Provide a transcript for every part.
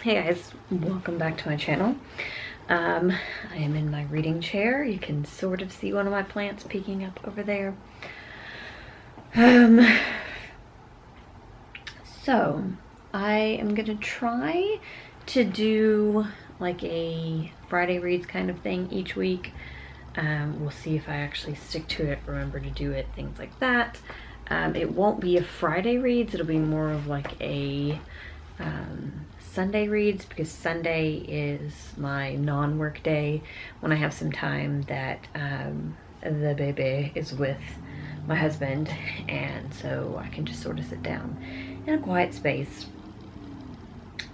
Hey guys, welcome back to my channel. I am in my reading chair. You can sort of see one of my plants peeking up over there. So I am gonna try to do like a Friday reads kind of thing each week. We'll see if I actually stick to it, remember to do it, things like that. It won't be a Friday reads, it'll be more of like a Sunday reads, because Sunday is my non-work day when I have some time that the baby is with my husband, and so I can just sort of sit down in a quiet space.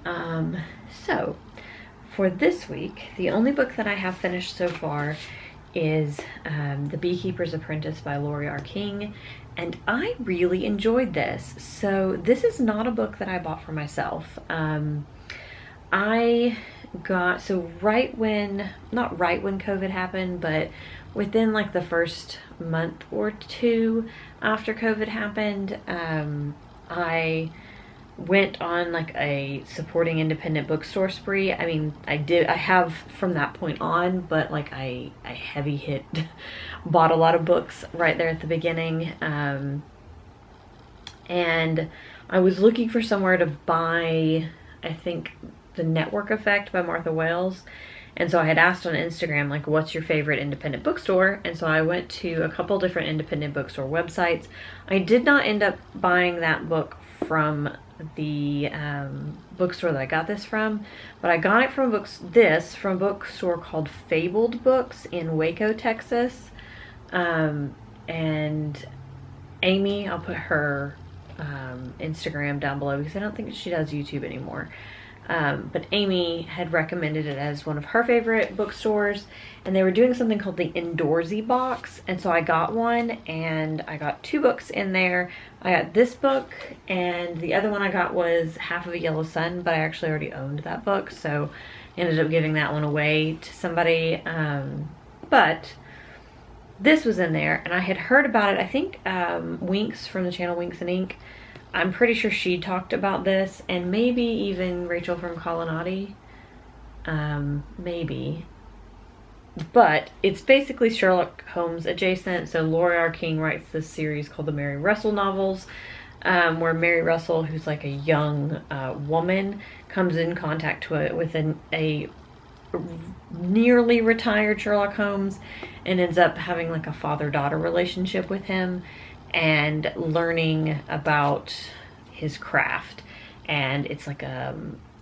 So for this week, the only book that I have finished so far is The Beekeepers Apprentice by Lori R. King, and I really enjoyed this. So this is not a book that I bought for myself. I got, so right when, not right when COVID happened, but within like the first month or two after COVID happened, I went on like a supporting independent bookstore spree. I mean, I have from that point on, but like I heavy hit, bought a lot of books right there at the beginning. And I was looking for somewhere to buy, I think, The Network Effect by Martha Wales. And so I had asked on Instagram, like, what's your favorite independent bookstore? And so I went to a couple different independent bookstore websites. I did not end up buying that book from the bookstore that I got this from, but I got it from a bookstore called Fabled Books in Waco, Texas. And Amy, I'll put her Instagram down below because I don't think she does YouTube anymore. But Amy had recommended it as one of her favorite bookstores, and they were doing something called the Indoorsy box, and so I got one, and I got two books in there. I got this book, and the other one I got was Half of a Yellow Sun, but I actually already owned that book, so I ended up giving that one away to somebody. But this was in there, and I had heard about it. I think Winks from the channel Winks and Ink, I'm pretty sure she talked about this, and maybe even Rachel from Colonnati, maybe. But it's basically Sherlock Holmes adjacent. So Lori R. King writes this series called the Mary Russell novels, where Mary Russell, who's like a young woman, comes in contact with a nearly retired Sherlock Holmes and ends up having like a father-daughter relationship with him, and learning about his craft. And it's like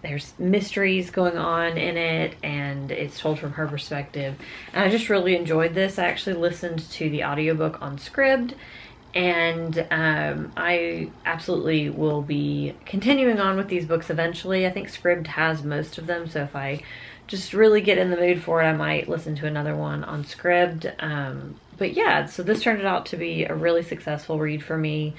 there's mysteries going on in it, and it's told from her perspective. And I just really enjoyed this. I actually listened to the audiobook on Scribd, and I absolutely will be continuing on with these books eventually. I think Scribd has most of them, so if I just really get in the mood for it, I might listen to another one on Scribd. But yeah, so this turned out to be a really successful read for me,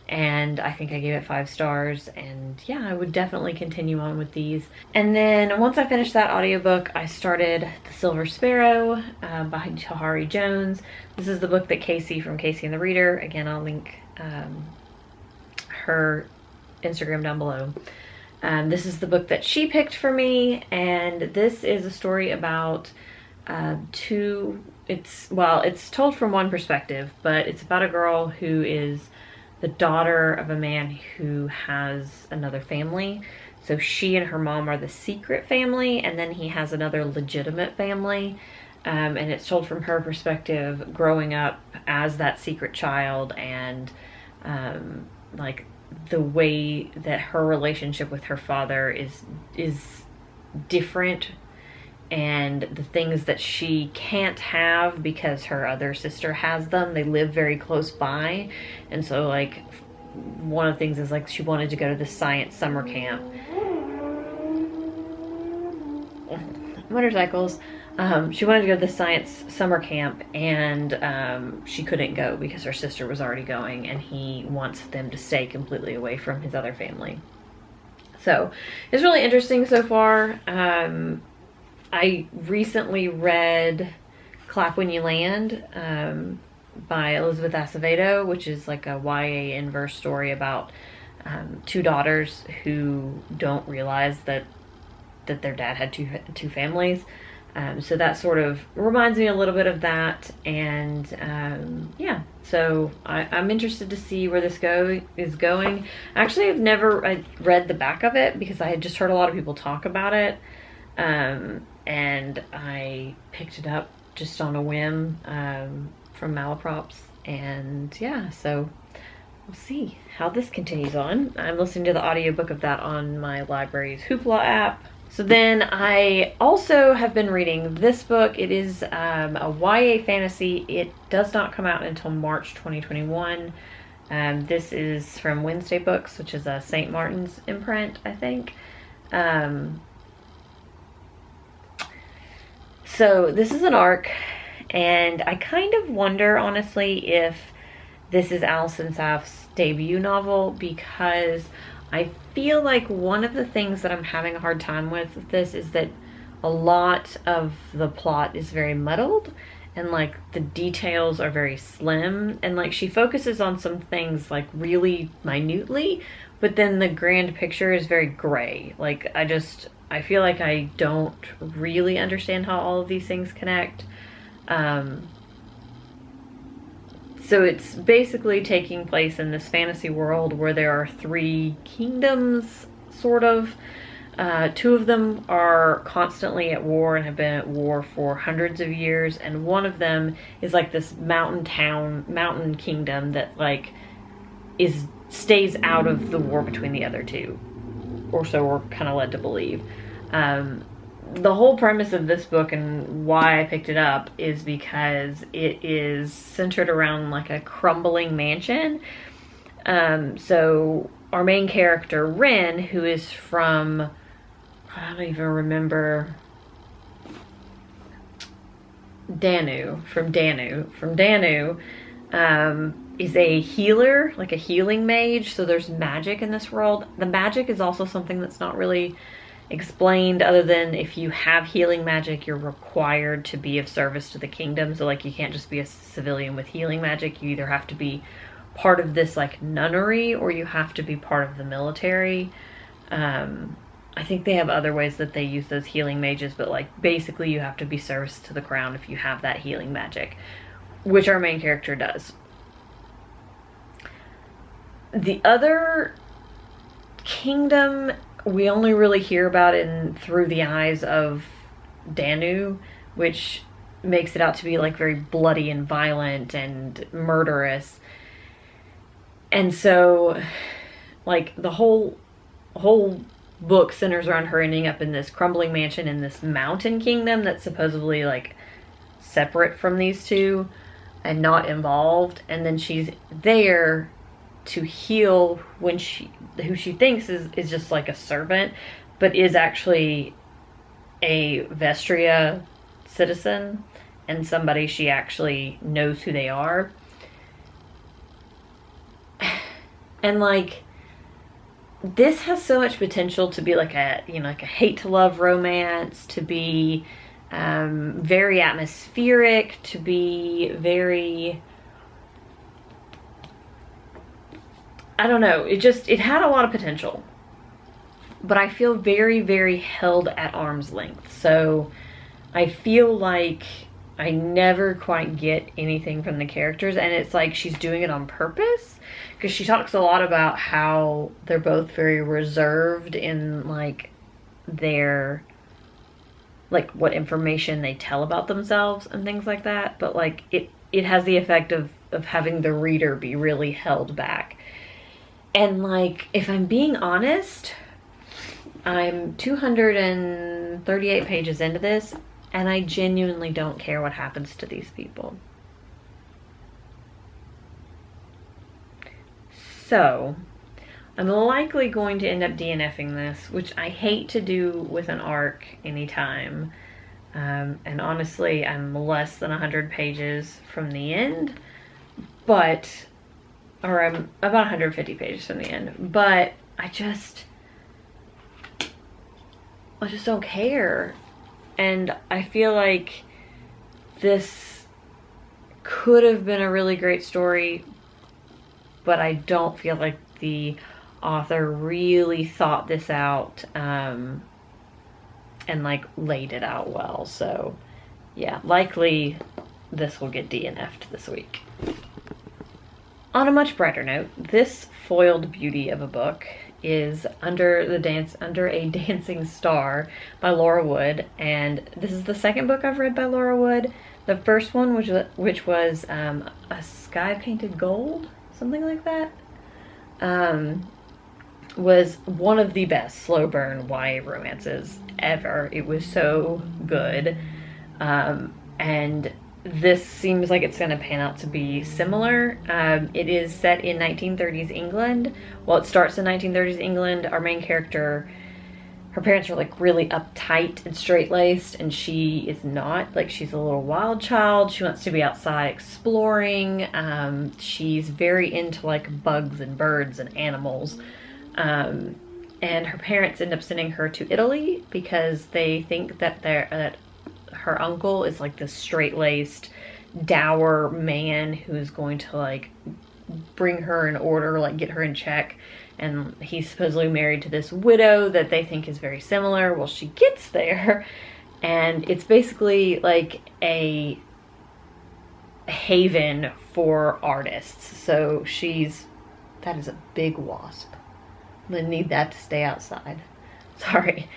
and I think I gave it 5 stars, and yeah, I would definitely continue on with these. And then once I finished that audiobook, I started The Silver Sparrow by Tahari Jones. This is the book that Casey from Casey and the Reader, again, I'll link her Instagram down below. This is the book that she picked for me, and this is a story about it's told from one perspective, but it's about a girl who is the daughter of a man who has another family. So she and her mom are the secret family, and then he has another legitimate family. And it's told from her perspective growing up as that secret child, and like the way that her relationship with her father is different, and the things that she can't have because her other sister has them. They live very close by, and so like one of the things is like she wanted to go to the science summer camp. Motorcycles. She wanted to go to the science summer camp, and she couldn't go because her sister was already going, and he wants them to stay completely away from his other family. So it's really interesting so far. I recently read Clap When You Land by Elizabeth Acevedo, which is like a YA inverse story about two daughters who don't realize that that their dad had two families. So that sort of reminds me a little bit of that. And yeah, so I'm interested to see where this is going. Actually, I read the back of it because I had just heard a lot of people talk about it. And I picked it up just on a whim from Malaprops. And yeah, so we'll see how this continues on. I'm listening to the audiobook of that on my library's Hoopla app. So then I also have been reading this book. It is a YA fantasy. It does not come out until March 2021. This is from Wednesday Books, which is a St. Martin's imprint, I think. So this is an ARC, and I kind of wonder, honestly, if this is Alison Saff's debut novel, because I feel like one of the things that I'm having a hard time with this is that a lot of the plot is very muddled, and like the details are very slim, and like she focuses on some things like really minutely, but then the grand picture is very gray. Like I feel like I don't really understand how all of these things connect. So it's basically taking place in this fantasy world where there are 3 kingdoms, sort of. 2 of them are constantly at war and have been at war for hundreds of years, and one of them is like this mountain kingdom that like stays out of the war between the other 2, or so we're kind of led to believe. The whole premise of this book and why I picked it up is because it is centered around like a crumbling mansion. So our main character, Ren, who is from, I don't even remember, Danu, is a healer, like a healing mage. So there's magic in this world. The magic is also something that's not really explained, other than if you have healing magic, you're required to be of service to the kingdom. So like you can't just be a civilian with healing magic. You either have to be part of this like nunnery, or you have to be part of the military. I think they have other ways that they use those healing mages, but like basically you have to be service to the crown if you have that healing magic, which our main character does. The other kingdom, we only really hear about it through the eyes of Danu, which makes it out to be like very bloody and violent and murderous. And so like the whole book centers around her ending up in this crumbling mansion in this mountain kingdom that's supposedly like separate from these 2 and not involved. And then she's there to heal who she thinks is just like a servant, but is actually a Vestria citizen and somebody she actually knows who they are. And like this has so much potential to be like a hate to love romance, to be very atmospheric, to be very, I don't know, it had a lot of potential, but I feel very, very held at arm's length. So I feel like I never quite get anything from the characters, and it's like she's doing it on purpose, because she talks a lot about how they're both very reserved in like their, like what information they tell about themselves and things like that, but like it has the effect of having the reader be really held back. And like, if I'm being honest, I'm 238 pages into this, and I genuinely don't care what happens to these people. So, I'm likely going to end up DNFing this, which I hate to do with an ARC anytime. And honestly, I'm less than 100 pages from the end, or I'm about 150 pages from the end, but I just don't care. And I feel like this could have been a really great story, but I don't feel like the author really thought this out and like laid it out well. So yeah, likely this will get DNF'd this week. On a much brighter note, this foiled beauty of a book is Under a Dancing Star by Laura Wood, and this is the second book I've read by Laura Wood. The first one, which was A Sky Painted Gold, something like that, was one of the best slow burn YA romances ever. It was so good, and this seems like it's going to pan out to be similar. It is set in 1930s England. Well, it starts in 1930s England. Our main character, her parents are like really uptight and straight-laced, and she is not. Like, she's a little wild child. She wants to be outside exploring. She's very into like bugs and birds and animals. And her parents end up sending her to Italy because they think that her uncle is like this straight-laced, dour man who is going to like bring her in order, like get her in check. And he's supposedly married to this widow that they think is very similar. Well, she gets there, and it's basically like a haven for artists. So that is a big wasp. I'm gonna need that to stay outside. Sorry.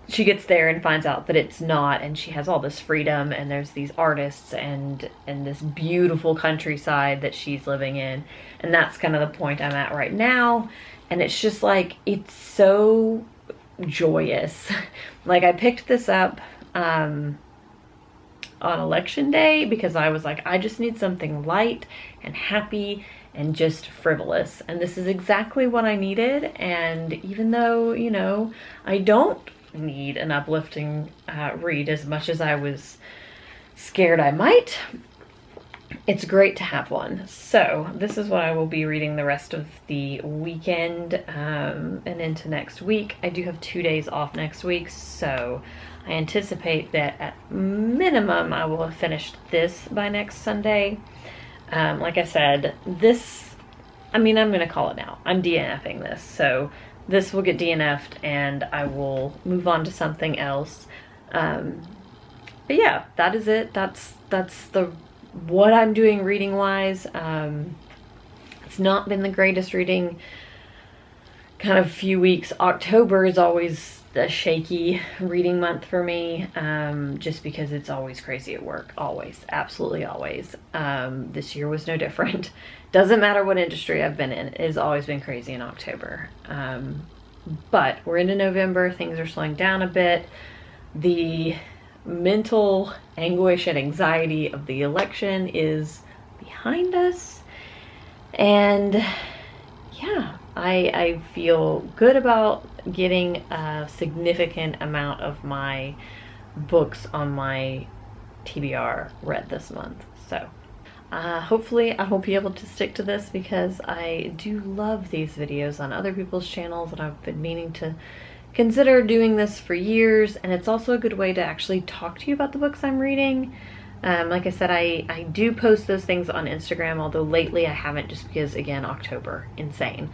She gets there and finds out that it's not, and she has all this freedom, and there's these artists and this beautiful countryside that she's living in. And that's kind of the point I'm at right now. And it's just like, it's so joyous. Like, I picked this up on election day because I was like, I just need something light and happy and just frivolous. And this is exactly what I needed. And even though, you know, I don't need an uplifting read as much as I was scared I might, it's great to have one. So this is what I will be reading the rest of the weekend and into next week. I do have 2 days off next week, so I anticipate that at minimum I will have finished this by next Sunday. Like I said, I'm gonna call it now. I'm DNFing this, so this will get DNF'd and I will move on to something else. But yeah, that is it. That's what I'm doing reading wise. It's not been the greatest reading kind of few weeks. October is always a shaky reading month for me, just because it's always crazy at work. Always, absolutely always. This year was no different. Doesn't matter what industry I've been in, it has always been crazy in October. But we're into November, things are slowing down a bit. The mental anguish and anxiety of the election is behind us, and yeah, I feel good about getting a significant amount of my books on my TBR read this month. So hopefully I will be able to stick to this, because I do love these videos on other people's channels, and I've been meaning to consider doing this for years. And it's also a good way to actually talk to you about the books I'm reading. Like I said, I do post those things on Instagram, although lately I haven't, just because, again, October, insane.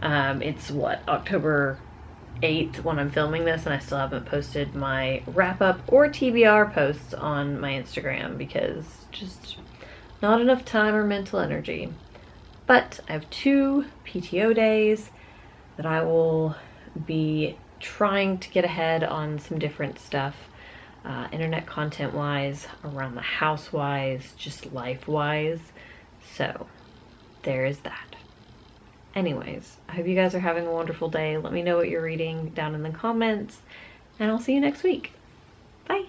It's what, October 8th when I'm filming this, and I still haven't posted my wrap-up or TBR posts on my Instagram because just not enough time or mental energy. But I have 2 PTO days that I will be trying to get ahead on some different stuff, internet content wise, around the house wise, just life wise. So there is that. Anyways, I hope you guys are having a wonderful day. Let me know what you're reading down in the comments, and I'll see you next week. Bye.